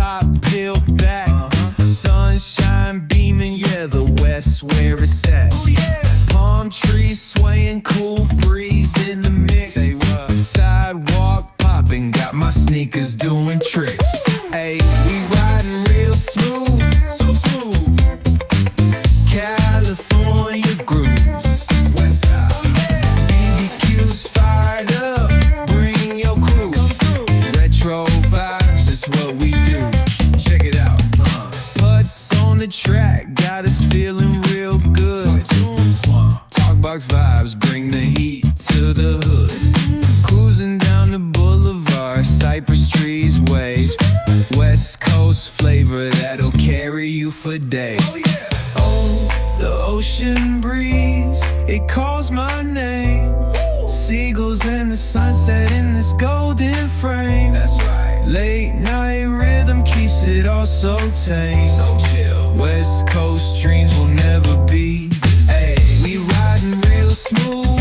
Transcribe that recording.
top peeled back, sunshine beaming, yeah, the West where it's at. Palm trees swaying, cool breeze in the mix. Sidewalk popping, got my sneakers doing tricks. Ayy, we riding real smooth, so smooth. California grooves, West Side. BBQ's fired up, bring your crew. Retro vibes, that's what we do. Check it out. Putts on the track, got us feeling real good. Talkbox vibes, bring the heat to the hood. Cruising down the boulevard, cypress trees wave. West Coast flavor that'll carry you for days. Oh, the ocean breeze, it calls my name. Seagulls and the sunset in this golden frame. That's right. Late night rhythm keeps it all so tame. So chill. West Coast dreams will never be the same. Ay, we riding real smooth.